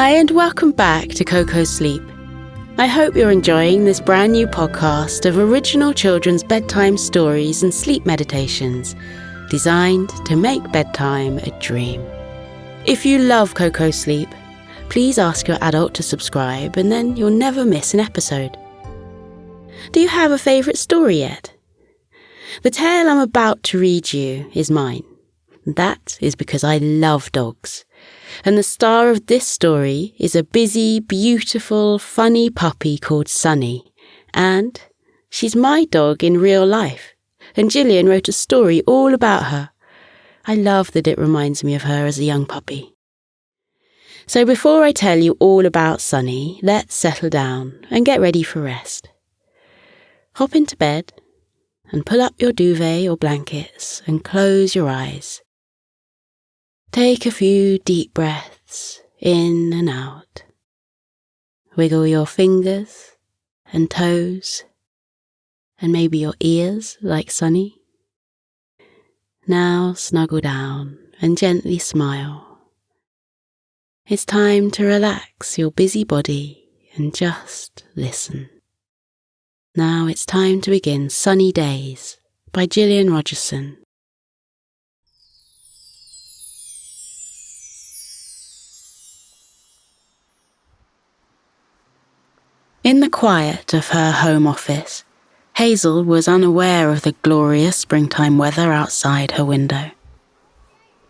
Hi and welcome back to Koko Sleep. I hope you're enjoying this brand new podcast of original children's bedtime stories and sleep meditations designed to make bedtime a dream. If you love Koko Sleep, please ask your adult to subscribe and then you'll never miss an episode. Do you have a favourite story yet? The tale I'm about to read you is mine. That is because I love dogs. And the star of this story is a busy, beautiful, funny puppy called Sunny. And she's my dog in real life. And Gillian wrote a story all about her. I love that it reminds me of her as a young puppy. So before I tell you all about Sunny, let's settle down and get ready for rest. Hop into bed and pull up your duvet or blankets and close your eyes. Take a few deep breaths in and out. Wiggle your fingers and toes and maybe your ears like Sunny. Now snuggle down and gently smile. It's time to relax your busy body and just listen. Now it's time to begin Sunny Days by Gillian Rogerson. In the quiet of her home office, Hazel was unaware of the glorious springtime weather outside her window.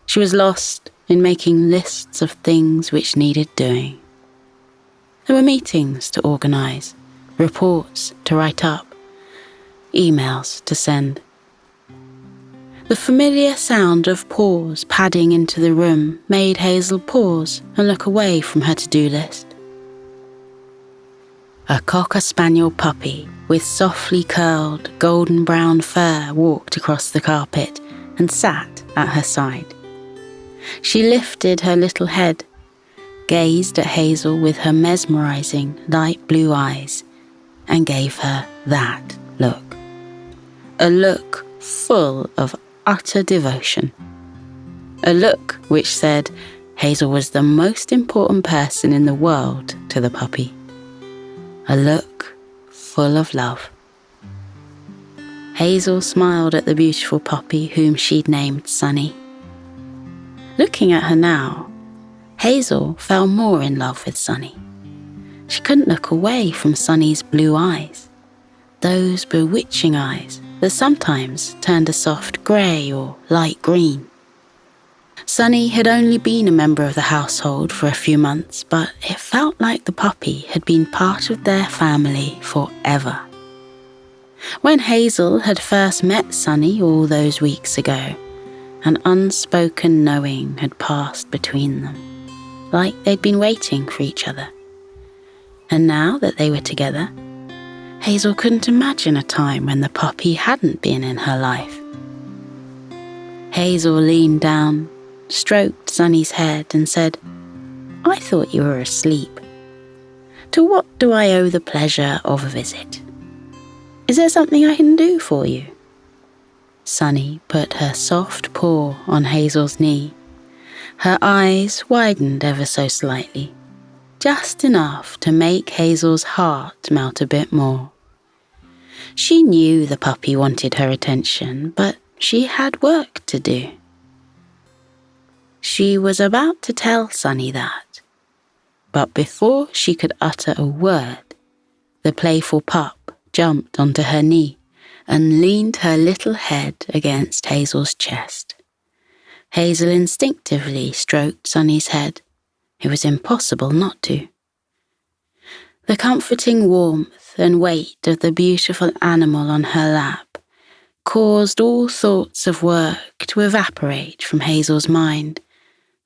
She was lost in making lists of things which needed doing. There were meetings to organise, reports to write up, emails to send. The familiar sound of paws padding into the room made Hazel pause and look away from her to-do list. A Koko Spaniel puppy with softly curled golden brown fur walked across the carpet and sat at her side. She lifted her little head, gazed at Hazel with her mesmerising light blue eyes, and gave her that look. A look full of utter devotion. A look which said Hazel was the most important person in the world to the puppy. A look full of love. Hazel smiled at the beautiful puppy whom she'd named Sunny. Looking at her now, Hazel fell more in love with Sunny. She couldn't look away from Sunny's blue eyes, those bewitching eyes that sometimes turned a soft grey or light green. Sunny had only been a member of the household for a few months, but it felt like the puppy had been part of their family forever. When Hazel had first met Sunny all those weeks ago, an unspoken knowing had passed between them, like they'd been waiting for each other. And now that they were together, Hazel couldn't imagine a time when the puppy hadn't been in her life. Hazel leaned down, stroked Sunny's head and said, "I thought you were asleep. To what do I owe the pleasure of a visit? Is there something I can do for you?" Sunny put her soft paw on Hazel's knee. Her eyes widened ever so slightly, just enough to make Hazel's heart melt a bit more. She knew the puppy wanted her attention, but she had work to do. She was about to tell Sunny that, but before she could utter a word, the playful pup jumped onto her knee and leaned her little head against Hazel's chest. Hazel instinctively stroked Sunny's head. It was impossible not to. The comforting warmth and weight of the beautiful animal on her lap caused all thoughts of work to evaporate from Hazel's mind,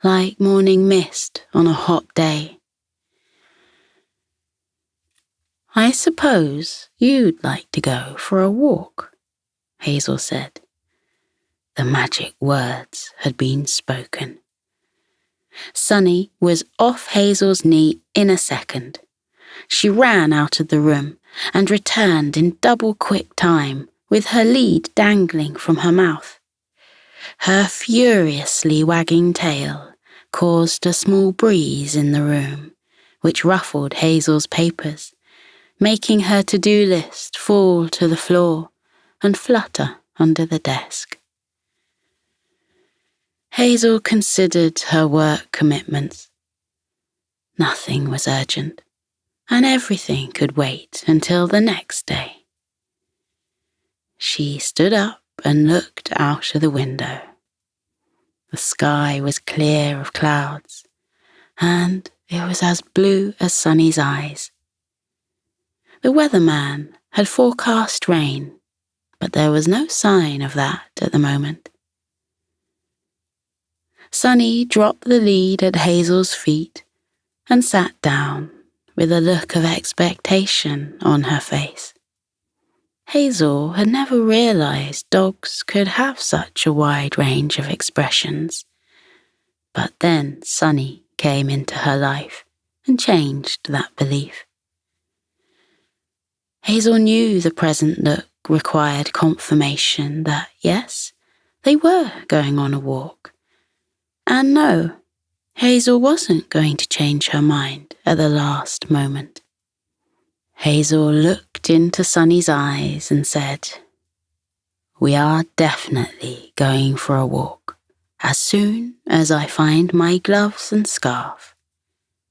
like morning mist on a hot day. "I suppose you'd like to go for a walk," Hazel said. The magic words had been spoken. Sunny was off Hazel's knee in a second. She ran out of the room and returned in double quick time with her lead dangling from her mouth. Her furiously wagging tail caused a small breeze in the room which ruffled Hazel's papers, making her to-do list fall to the floor and flutter under the desk. Hazel considered her work commitments. Nothing was urgent, and everything could wait until the next day. She stood up and looked out of the window. The sky was clear of clouds, and it was as blue as Sunny's eyes. The weatherman had forecast rain, but there was no sign of that at the moment. Sunny dropped the lead at Hazel's feet and sat down with a look of expectation on her face. Hazel had never realized dogs could have such a wide range of expressions. But then Sunny came into her life and changed that belief. Hazel knew the present look required confirmation that, yes, they were going on a walk. And no, Hazel wasn't going to change her mind at the last moment. Hazel looked into Sunny's eyes and said, "We are definitely going for a walk, as soon as I find my gloves and scarf.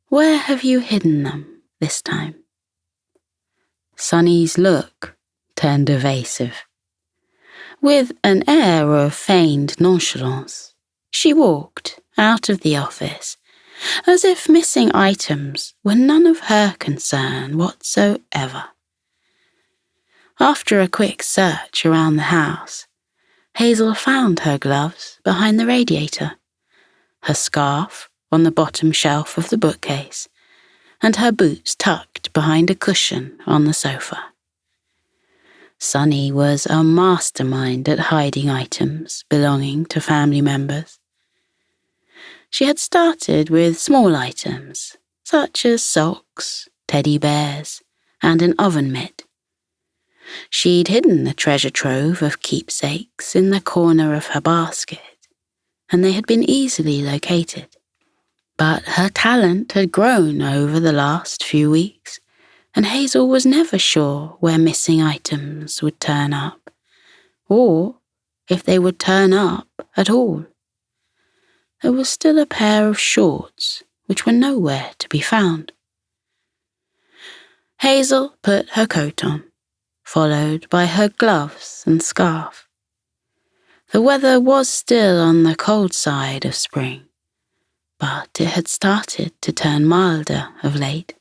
Where have you hidden them this time?" Sunny's look turned evasive. With an air of feigned nonchalance, she walked out of the office, as if missing items were none of her concern whatsoever. After a quick search around the house, Hazel found her gloves behind the radiator, her scarf on the bottom shelf of the bookcase, and her boots tucked behind a cushion on the sofa. Sunny was a mastermind at hiding items belonging to family members. She had started with small items, such as socks, teddy bears, and an oven mitt. She'd hidden the treasure trove of keepsakes in the corner of her basket, and they had been easily located. But her talent had grown over the last few weeks, and Hazel was never sure where missing items would turn up, or if they would turn up at all. There was still a pair of shorts which were nowhere to be found. Hazel put her coat on, followed by her gloves and scarf. The weather was still on the cold side of spring, but it had started to turn milder of late.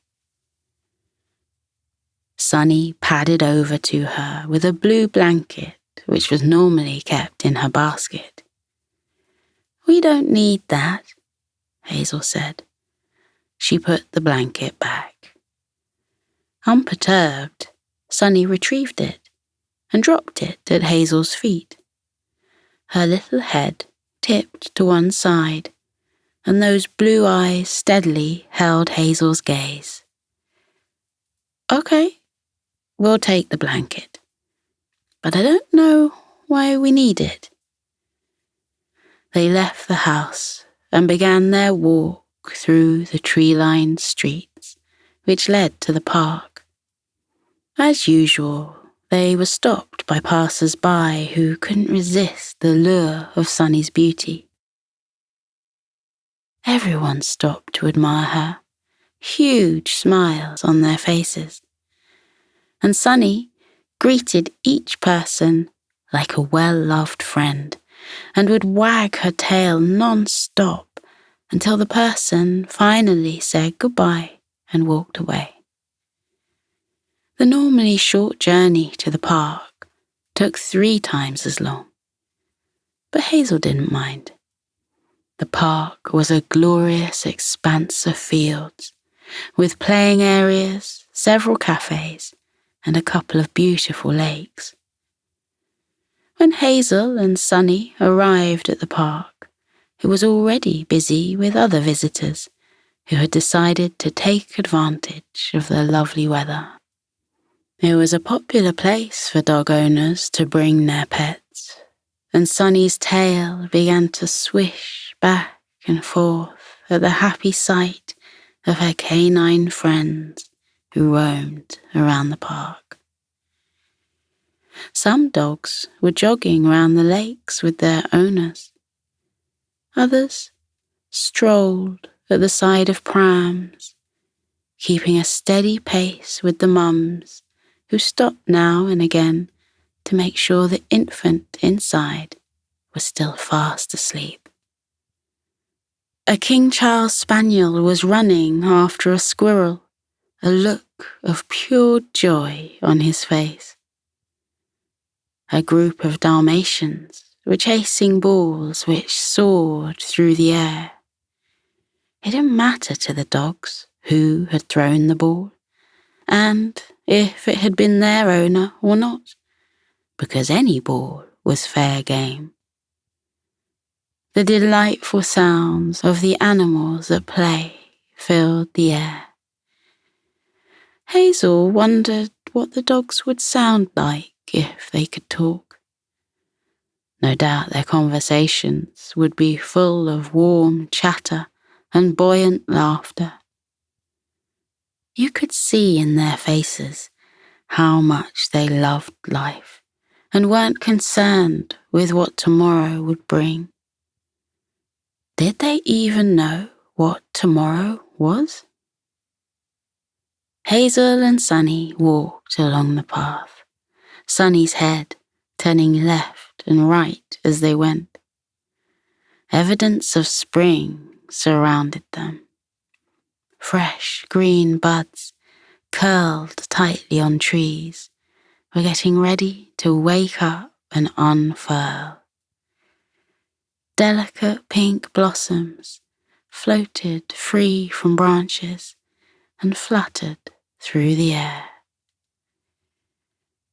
Sunny padded over to her with a blue blanket which was normally kept in her basket. "We don't need that," Hazel said. She put the blanket back. Unperturbed, Sunny retrieved it and dropped it at Hazel's feet. Her little head tipped to one side, and those blue eyes steadily held Hazel's gaze. "Okay, we'll take the blanket, but I don't know why we need it." They left the house and began their walk through the tree-lined streets which led to the park. As usual, they were stopped by passers-by who couldn't resist the lure of Sunny's beauty. Everyone stopped to admire her, huge smiles on their faces. And Sunny greeted each person like a well-loved friend, and would wag her tail non-stop until the person finally said goodbye and walked away. The normally short journey to the park took 3 times as long, but Hazel didn't mind. The park was a glorious expanse of fields, with playing areas, several cafes, and a couple of beautiful lakes. When Hazel and Sunny arrived at the park, it was already busy with other visitors who had decided to take advantage of the lovely weather. It was a popular place for dog owners to bring their pets, and Sunny's tail began to swish back and forth at the happy sight of her canine friends who roamed around the park. Some dogs were jogging round the lakes with their owners. Others strolled at the side of prams, keeping a steady pace with the mums who stopped now and again to make sure the infant inside was still fast asleep. A King Charles Spaniel was running after a squirrel, a look of pure joy on his face. A group of Dalmatians were chasing balls which soared through the air. It didn't matter to the dogs who had thrown the ball, and if it had been their owner or not, because any ball was fair game. The delightful sounds of the animals at play filled the air. Hazel wondered what the dogs would sound like if they could talk. No doubt their conversations would be full of warm chatter and buoyant laughter. You could see in their faces how much they loved life and weren't concerned with what tomorrow would bring. Did they even know what tomorrow was? Hazel and Sunny walked along the path, Sunny's head turning left and right as they went. Evidence of spring surrounded them. Fresh green buds, curled tightly on trees, were getting ready to wake up and unfurl. Delicate pink blossoms floated free from branches and fluttered through the air.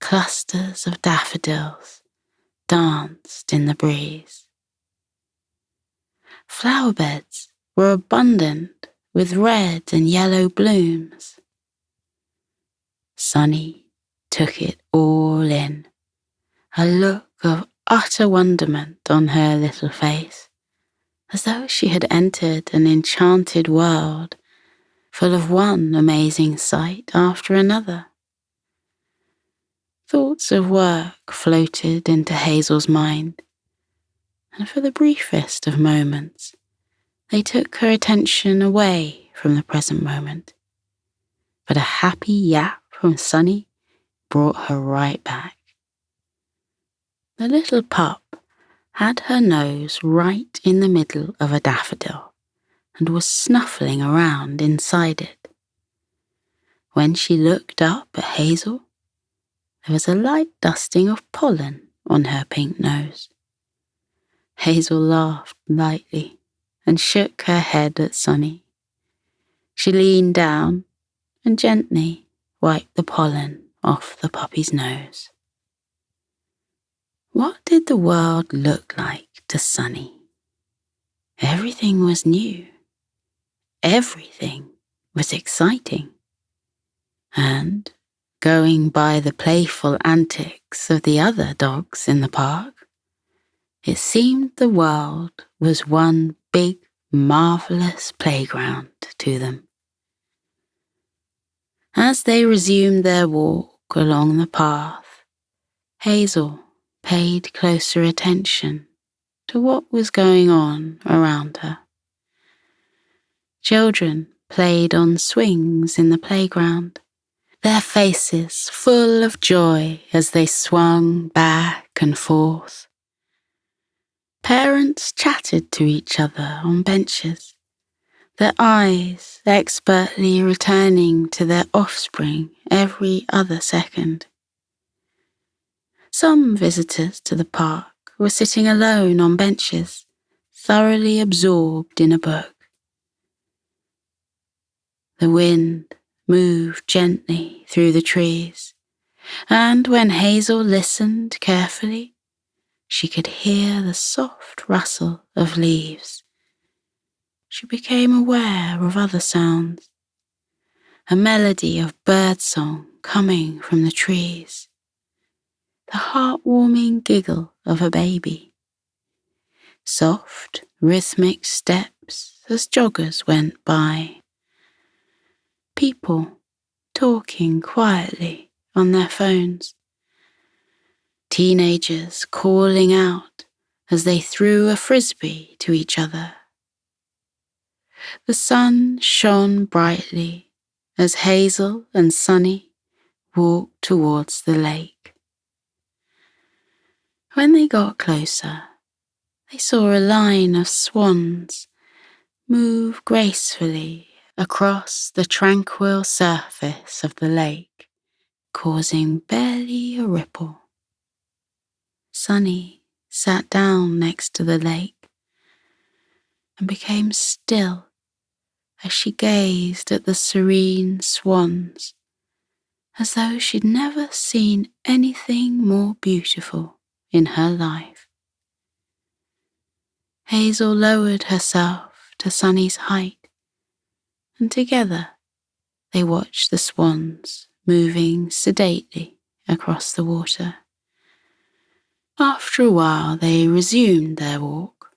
Clusters of daffodils danced in the breeze. Flower beds were abundant with red and yellow blooms. Sunny took it all in, a look of utter wonderment on her little face, as though she had entered an enchanted world full of one amazing sight after another. Thoughts of work floated into Hazel's mind, and for the briefest of moments, they took her attention away from the present moment. But a happy yap from Sunny brought her right back. The little pup had her nose right in the middle of a daffodil and was snuffling around inside it. When she looked up at Hazel, there was a light dusting of pollen on her pink nose. Hazel laughed lightly and shook her head at Sunny. She leaned down and gently wiped the pollen off the puppy's nose. What did the world look like to Sunny? Everything was new. Everything was exciting. And, going by the playful antics of the other dogs in the park, it seemed the world was one big, marvellous playground to them. As they resumed their walk along the path, Hazel paid closer attention to what was going on around her. Children played on swings in the playground, their faces full of joy as they swung back and forth. Parents chatted to each other on benches, their eyes expertly returning to their offspring every other second. Some visitors to the park were sitting alone on benches, thoroughly absorbed in a book. The wind moved gently through the trees, and when Hazel listened carefully, she could hear the soft rustle of leaves. She became aware of other sounds, a melody of birdsong coming from the trees, the heartwarming giggle of a baby, soft, rhythmic steps as joggers went by, people talking quietly on their phones. Teenagers calling out as they threw a frisbee to each other. The sun shone brightly as Hazel and Sunny walked towards the lake. When they got closer, they saw a line of swans move gracefully across the tranquil surface of the lake, causing barely a ripple. Sunny sat down next to the lake and became still as she gazed at the serene swans, as though she'd never seen anything more beautiful in her life. Hazel lowered herself to Sunny's height, and together they watched the swans moving sedately across the water. After a while they resumed their walk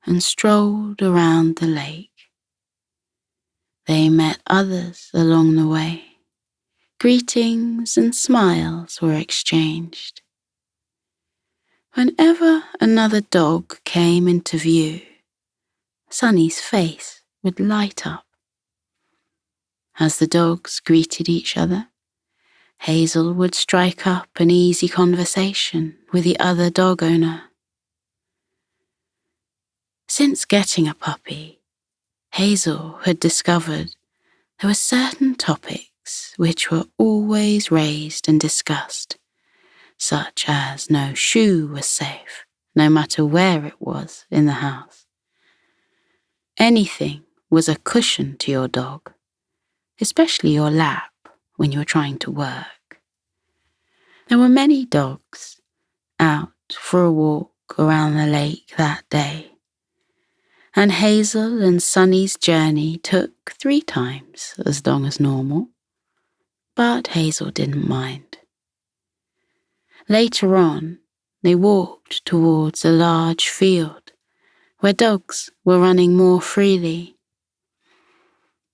and strolled around the lake. They met others along the way. Greetings and smiles were exchanged. Whenever another dog came into view, Sunny's face would light up. As the dogs greeted each other, Hazel would strike up an easy conversation with the other dog owner. Since getting a puppy, Hazel had discovered there were certain topics which were always raised and discussed, such as no shoe was safe, no matter where it was in the house. Anything was a cushion to your dog, especially your lap when you were trying to work. There were many dogs out for a walk around the lake that day, and Hazel and Sunny's journey took 3 times as long as normal, but Hazel didn't mind. Later on, they walked towards a large field where dogs were running more freely.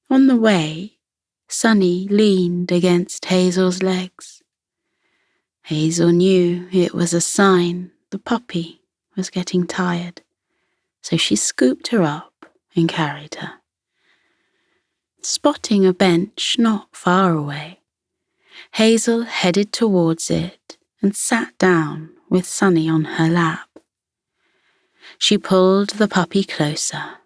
On the way, Sunny leaned against Hazel's legs. Hazel knew it was a sign the puppy was getting tired, so she scooped her up and carried her. Spotting a bench not far away, Hazel headed towards it and sat down with Sunny on her lap. She pulled the puppy closer.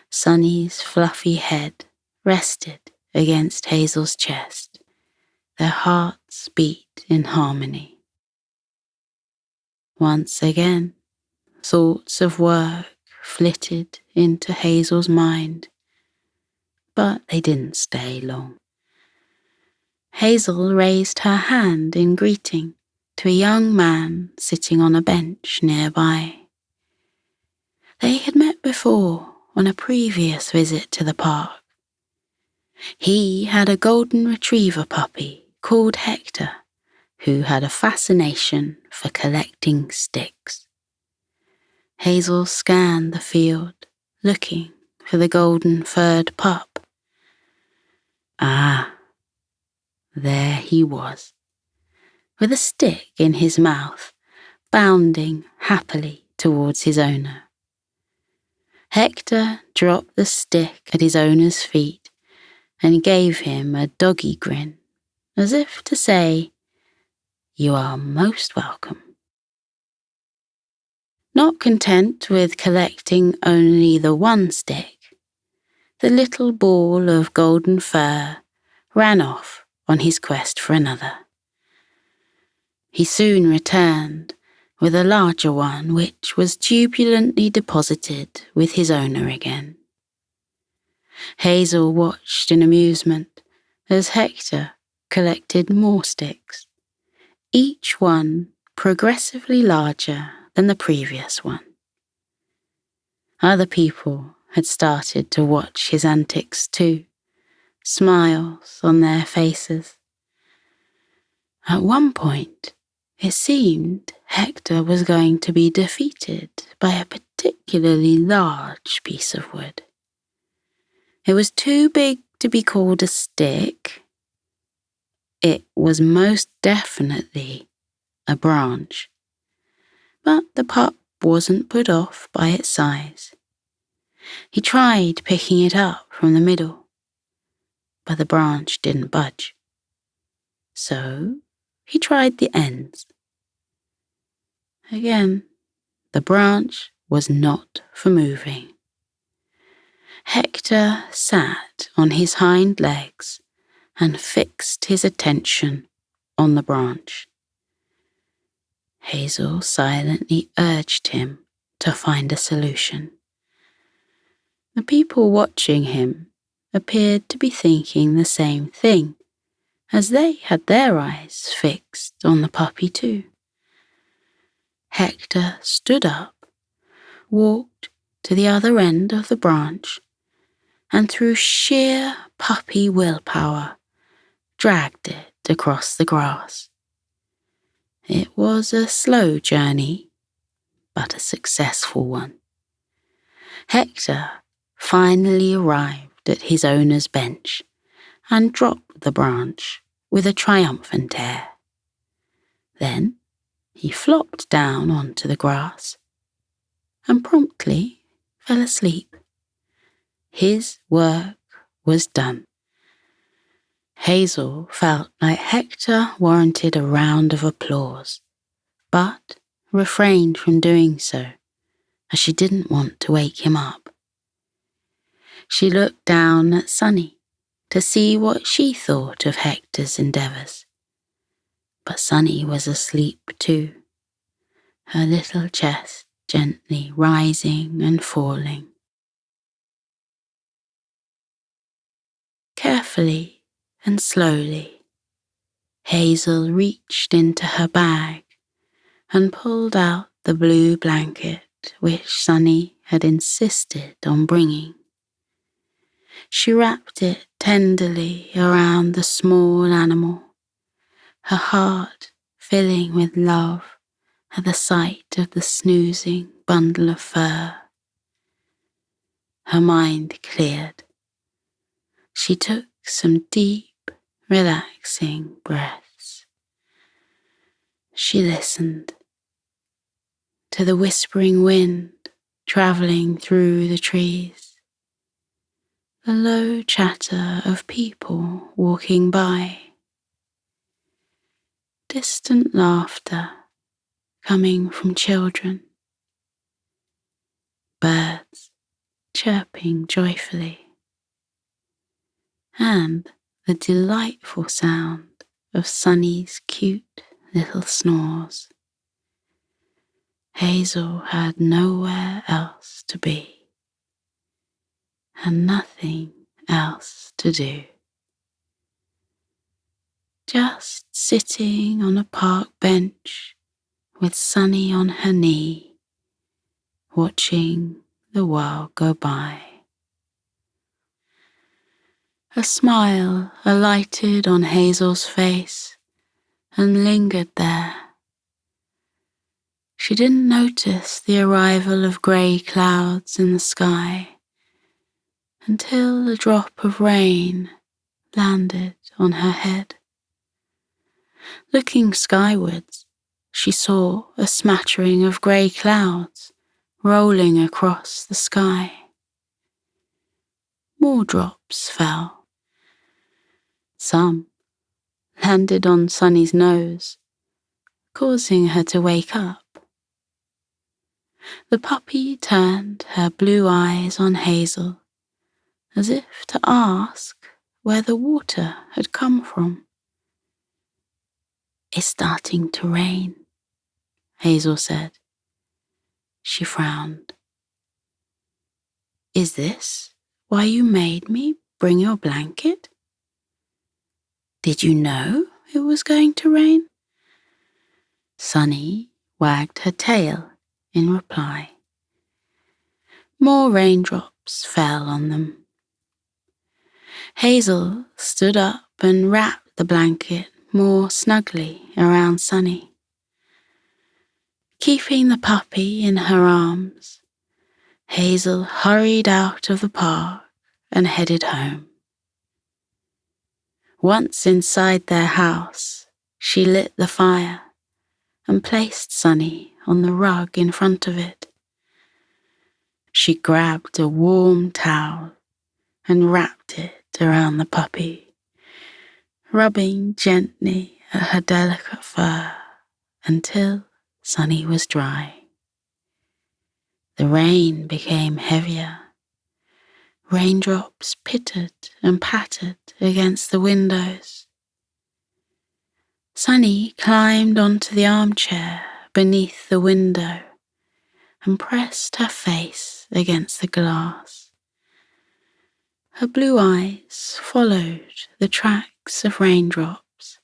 Sunny's fluffy head rested against Hazel's chest. Their hearts beat in harmony. Once again, thoughts of work flitted into Hazel's mind, but they didn't stay long. Hazel raised her hand in greeting to a young man sitting on a bench nearby. They had met before on a previous visit to the park. He had a golden retriever puppy called Hector, who had a fascination for collecting sticks. Hazel scanned the field, looking for the golden-furred pup. Ah, there he was, with a stick in his mouth, bounding happily towards his owner. Hector dropped the stick at his owner's feet and gave him a doggy grin, as if to say, "You are most welcome." Not content with collecting only the one stick, the little ball of golden fur ran off on his quest for another. He soon returned with a larger one which was jubilantly deposited with his owner again. Hazel watched in amusement as Hector collected more sticks, each one progressively larger than the previous one. Other people had started to watch his antics too, smiles on their faces. At one point, it seemed Hector was going to be defeated by a particularly large piece of wood. It was too big to be called a stick, it was most definitely a branch. But the pup wasn't put off by its size. He tried picking it up from the middle, but the branch didn't budge. So he tried the ends. Again, the branch was not for moving. Hector sat on his hind legs and fixed his attention on the branch. Hazel silently urged him to find a solution. The people watching him appeared to be thinking the same thing, as they had their eyes fixed on the puppy too. Hector stood up, walked to the other end of the branch, and through sheer puppy willpower, dragged it across the grass. It was a slow journey, but a successful one. Hector finally arrived at his owner's bench and dropped the branch with a triumphant air. Then he flopped down onto the grass and promptly fell asleep. His work was done. Hazel felt like Hector warranted a round of applause, but refrained from doing so, as she didn't want to wake him up. She looked down at Sunny to see what she thought of Hector's endeavours. But Sunny was asleep too, her little chest gently rising and falling. Carefully and slowly, Hazel reached into her bag and pulled out the blue blanket which Sunny had insisted on bringing. She wrapped it tenderly around the small animal, her heart filling with love at the sight of the snoozing bundle of fur. Her mind cleared. She took some deep, relaxing breaths. She listened to the whispering wind travelling through the trees, the low chatter of people walking by, distant laughter coming from children, birds chirping joyfully, and the delightful sound of Sunny's cute little snores. Hazel had nowhere else to be, and nothing else to do. Just sitting on a park bench with Sunny on her knee, watching the world go by. A smile alighted on Hazel's face and lingered there. She didn't notice the arrival of grey clouds in the sky until a drop of rain landed on her head. Looking skywards, she saw a smattering of grey clouds rolling across the sky. More drops fell. Some landed on Sunny's nose, causing her to wake up. The puppy turned her blue eyes on Hazel, as if to ask where the water had come from. "It's starting to rain," Hazel said. She frowned. "Is this why you made me bring your blanket? Did you know it was going to rain?" Sunny wagged her tail in reply. More raindrops fell on them. Hazel stood up and wrapped the blanket more snugly around Sunny. Keeping the puppy in her arms, Hazel hurried out of the park and headed home. Once inside their house, she lit the fire and placed Sunny on the rug in front of it. She grabbed a warm towel and wrapped it around the puppy, rubbing gently at her delicate fur until Sunny was dry. The rain became heavier. Raindrops pittered and pattered against the windows. Sunny climbed onto the armchair beneath the window and pressed her face against the glass. Her blue eyes followed the tracks of raindrops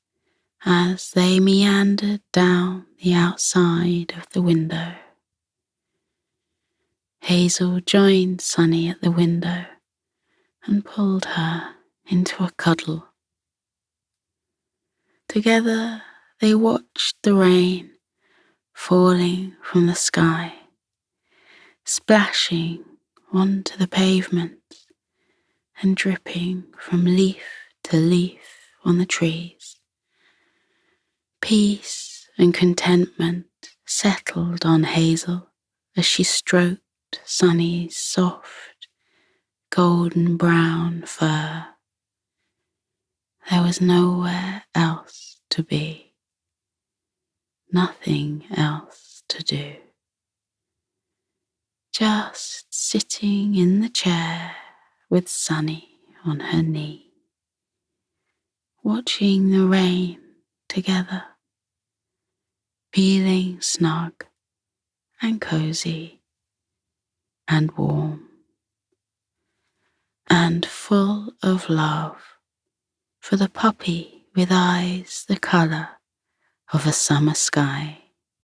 as they meandered down the outside of the window. Hazel joined Sunny at the window and pulled her into a cuddle. Together they watched the rain falling from the sky, splashing onto the pavement and dripping from leaf to leaf on the trees. Peace and contentment settled on Hazel as she stroked Sunny's soft, golden brown fur. There was nowhere else to be, nothing else to do. Just sitting in the chair with Sunny on her knee, watching the rain together, feeling snug and cozy and warm and full of love for the puppy with eyes the colour of a summer sky.